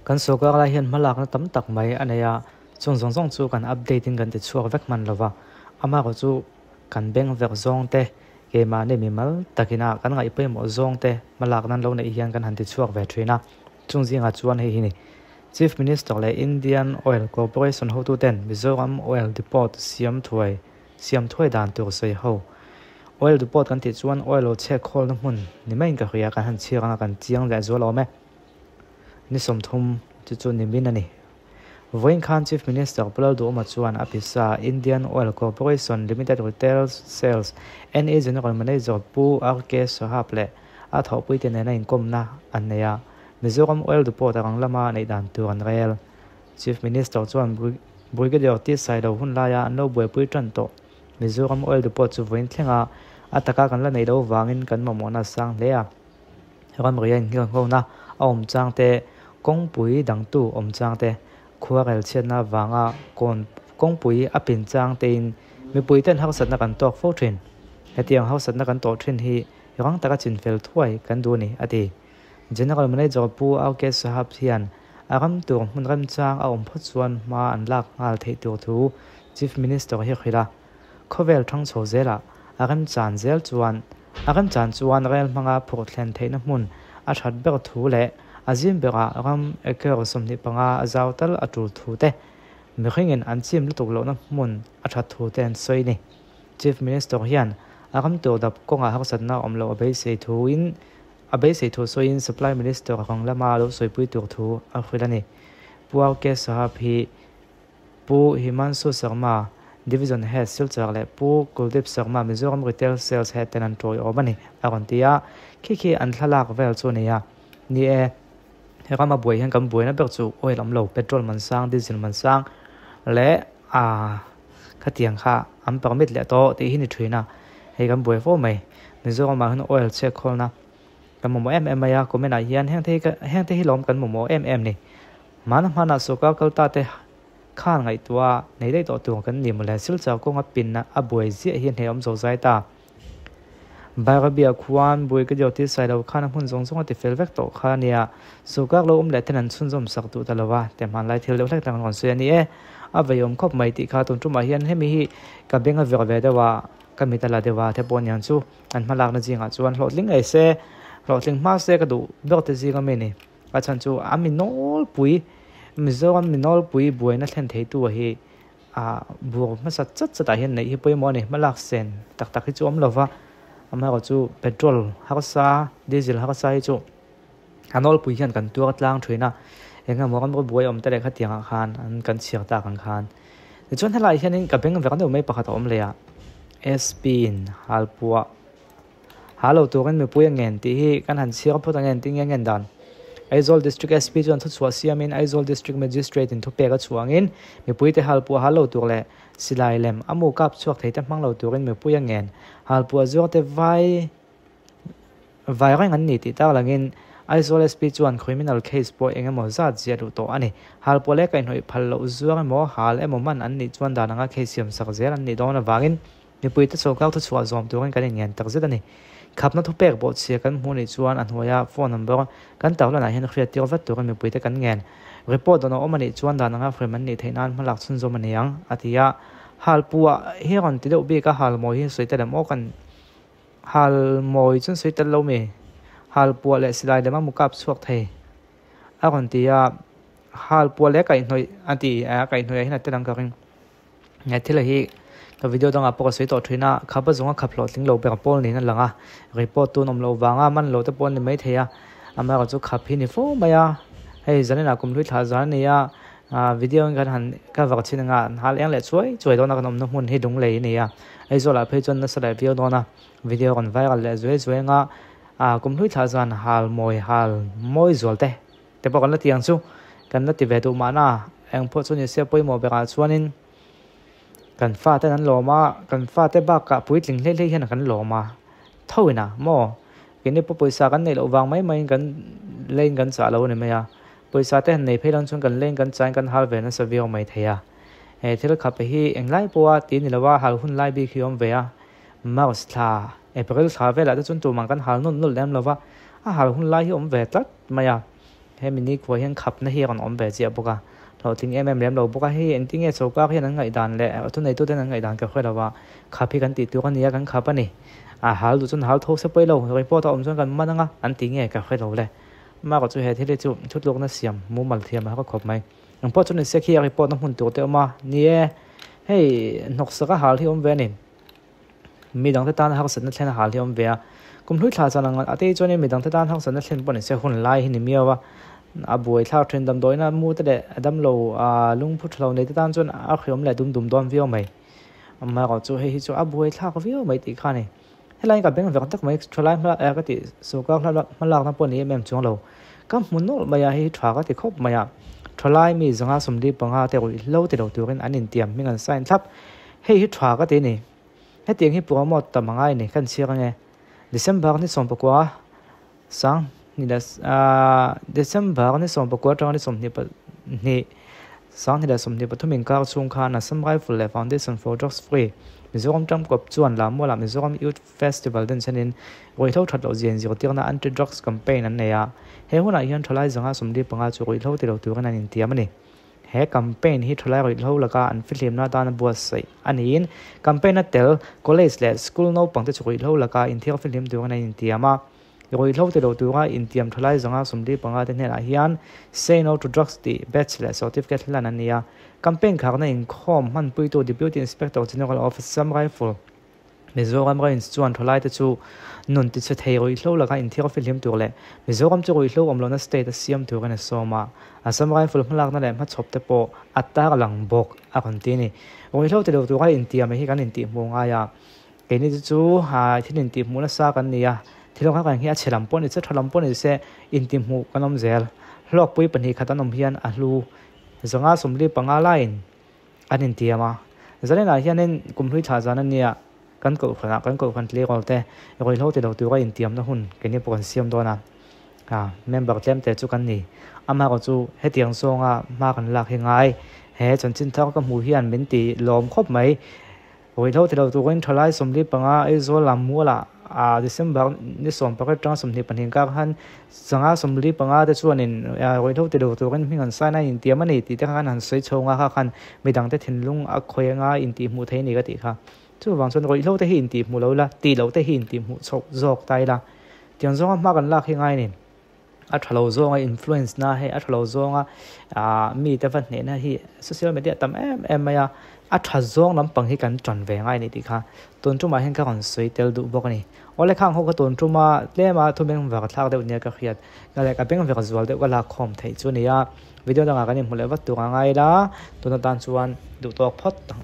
kan soka la hian malak na tam tak mai anaya chung zong zong chu kan updating kan ti chuak vek man lova ama ko chu kan beng vek zong te ke ma ne mi mal takina kan ngai pe mo zong te malak nan lo nei hian kan han ti chuak ve thina chung zinga chuan hei hi ni Chief Minister le Indian Oil Corporation ho tu ten Mizoram Oil Depot siam thuai dan tur sei ho oil depot kan ti chuan oil o che khol na mun ni mai ka hria kan han chianga kan chiang le zo lo me ni som thum chu ni min ani Voin Khan Chief Minister Pulal do ma chuan apisa Indian Oil Corporation Limited Retail Sales NA General Manager Pu RK Sahab le a thau pui te na in kom na anaya Mizoram Oil Depot ang lama nei dan tuan rel Chief Minister chuan Brigadier T side hun la ya no boi pui tran to Mizoram Oil Depot chu voin thlenga ataka kan la nei do wangin kan mamona sang le a ram rian ngi ho na om chang te kong pui dang tu om chang te khuarel chena wanga kon kong pui apin chang te in mi pui ten hak sat na kan tok fo thin hetiang hak sat na kan to thin hi rang taka chin fel thuai kan du ni ati General Manager Pu Auke Sahab hian aram tur mun ram chang a om phuchuan ma an lak ngal thei tur thu Chief Minister hi khila khovel thang chho zela aram chan zel chuan rel manga phur thlen theina mun a that ber thu le azim bera ram eker somni panga azautal atul thu te mihingin an chim lutuk lo na mun a that thu ten soi ni Chief Minister hian aram tur dap konga haksat na omlo abei sei thu in abei sei thu soi in Supply Minister khang lama lo soi pui tur thu a khilani puaw ke sahab hi pu Himansu Sharma Division Head Silchar le Pu Kuldip Sharma Mizoram Retail Sales Head tenan troi obani arontia khi an thalak vel chu nia ni e rama boi han kam boi na ber chu oil am lo petrol man sang diesel man sang le khatiang kha am permit le to ti hini thina he kam boi fo mai Mizoram ma han oil check kholna kan mo ya ko mena hian heng the hi lom kan mo ni mana soka kalta te khan ngai tua nei dei to tu kan nim le sil chaw ko nga pin na a boi zi hian he om zo zai ta Barabia khuan boi ka joti sai lo khan hun zong zong ti fel vek to khania soka lo le tenan chun zom sak tu talawa te man lai thil le thlak tang kon se ni e a veyom khop mai ti kha ton tu ma hian hemi hi ka benga ver ve dawa ka mitala dewa the pon yang chu an malak na jinga chuan hlotling ai se hlotling ma se ka du ber te jinga me ni a chan chu aminol pui Mizoram minol pui buena thlen thei tu hi bur ma sat chat hian nei hi poi mo ni malak sen tak hi chu om lova ama ko chu petrol haksa diesel haksa hi chu anol pui hian kan tu atlang thina enga mo kan boi om tere khatianga khan an kan chiak ta kan khan ni chon helai hian in ka beng ve kan do mai pakhat om le ya SP in halpua halo tu kan me pui ngen ti hi kan han chiak phot ngen ti ngen dan Aizawl District SP chuan thu chua siamin Aizawl District Magistrate in thu peka chuangin mipui te halpu halo tur le silai lem amu kap chuak thei te hmanglo turin mipui angen halpu azur te vai rang an ni ti ta langin Aizawl SP chuan criminal case po engemaw zat zia du to ani halpu le kai hnoi phal lo zuar mo hal emo man an ni chuan dananga case siam sak zel an ni dona wangin mipui te chokau thu chua zom turin kan ngen tak zet ani khapna thu pek bo che kan hmuni chuan an hoya phone number kan tawla na hian khriat tir vat tur kan mi puite kan ngen report dono omani chuan dan nga freman ni theinan malak chun zo maniang atia halpua heron ti do be ka hal moi hi soita dam o kan hal moi chun soita lo me halpua le silai dama mukap chuak thei aron tia halpua le kai noi anti a kai noi hina telang ka ring ngai thila hi ka video dang apo soi to thina khapa zonga khaplot ling lo ber pol ni na langa report tu nom lo wanga man lo te pol ni mai theya ama ka chu khaphi ni fo maya hei zanena kum lui tha zan ya video ngan han ka wa chin nga hal yang le choi do na kanom no mun he dung le ni ya ai zo la phe chon na sala video do na video kon viral le zoi nga kum lui tha zan hal moi zol te pa kon la tiang chu kan na ti ve tu mana eng pho chu ni se poi mo be ka chuanin kan fa te nan loma kan fa te ba ka puitling le hian kan loma thoina mo kini poisa kan nei lo wang mai kan len kan cha lo ni maya poisa te nei phelang chung kan len kan chain kan hal ve na sa view mai theya e thil kha pe hi englai poa ti ni lawa hal hun lai bi khiom ve a mouse thla april tha ve la chun tu mang kan hal nun nul lem lova a hal hun lai hi om ve tat maya he mini ko hian khap na hi kan om be che boka lo ting lem lo boka hi en ting e choka hian an ngai dan le tu nei tu den an ngai dan ka khwelawa khapi kan ti tu kan ya kan khapa ni hal du chun hal thok se poi lo report om chun kan mananga an ti nge ka khwelo le ma ko chu he thile chu thut lok na siam mu mal thiam ha ko khop mai ang po chun se khi report na hun tu te ma ni e hei nok saka hal hi om ve ni mi dang ta tan ha san na thlen hal hi om ve a kum hlui thla chanang ate chone mi dang ta tan ha san na thlen pon se hun lai hi ni miawa a buai thla thren dam doina mu te de adam lo lung phut lo nei ta tan chun a khiom le dum don vio mai amma ko chu hei chu a buai thla ko vio mai ti kha ni helai ka beng vek tak mai thralai ma ka ti so ka hla ma lak na pon ni mem chung lo kam mun no ma ya hi thwa ka ti khop ma ya thralai mi zanga somli panga te ri lo te lo turin anin tiam mingan sign thap hei hi thwa ka te ni he tiang hi puamo tamangai ni kan chiang nge December ni som pakwa sang ni da December ni som pakwa tang ni som ni pa ni sang ni da som ni pathumin ka chung kha na Samurai Full Foundation for Drugs Free Mizoram tam kop chuan lam mo lam Mizoram Youth Festival den chanin roi tho that lo jen zir tirna anti drugs campaign an neya he huna hian thalai zanga somli panga chu roi tho ti lo tu kan an tiam ani he campaign hi thalai roi tho laka an film na dan buat sai anin campaign atel college le school no pangte chu roi tho laka in thil film tu kan an tiama roi tho ti lo tu ga in tiam thalai zanga somli panga den hela hian say no to drugs the bachelor certificate lan ania campaign khakna in khom man pui to deputy inspector general office Samurai Full Mizoram ra in chuan tholai te chu nun ti che thei roi hlo laka in thil film tu le Mizoram chu roi hlo omlo na state siam tu kan soma a Samurai Full mlak na le ma chop te po atta lang bok a kon ti ni roi hlo te lo tu ga in tiam hi kan in ti mo nga ya ke ni chu ha thilin ti mu na sa kan ni ya thilo kha kan hi a chelam pon ni che tholam pon ni se in ti mu kanom zel hlok pui pani khatanom hian a hlu zanga somli panga line anin tiama zalena hianin kumhlui tha jana nia kan ko khan tle qolte roi lo te lo tu ga in tiam na hun keni pon siam dona member tlem te chu kan ni ama ko chu hetiang songa ma kan lak hi ngai he chanchin thak ka mu hian min ti lom khop mai roi lo te lo tu wen thalai somli panga e zo lam muala December ni som pakai tang somni panin ka han zanga somli panga te chuanin roi tho te do to kan mingan sana in tiam ani ti te kan han sei chonga kha khan midang te thinlung a khoenga in ti mu thei ni ga ti kha chu wang chon roi lo te hi in ti mu lo la ti lo te hi in ti mu chok jok tai la tiang zonga ma kan la khi ngai ni a thalo zonga influence na he a thalo zonga mi te van ne na hi social media tam em ya a thazong lam pang hi kan tron ve ngai ni ti kha ton tu ma hen ka kon soi tel du bok ni ole khang ho ka ton tu ma le ma thu beng wa thak de ne ka khiat na le ka beng ve ka zual de wala khom thei chu ni ya video da nga ka ni mu le wat tu nga ngai da tu na tan chuan du tok phot tang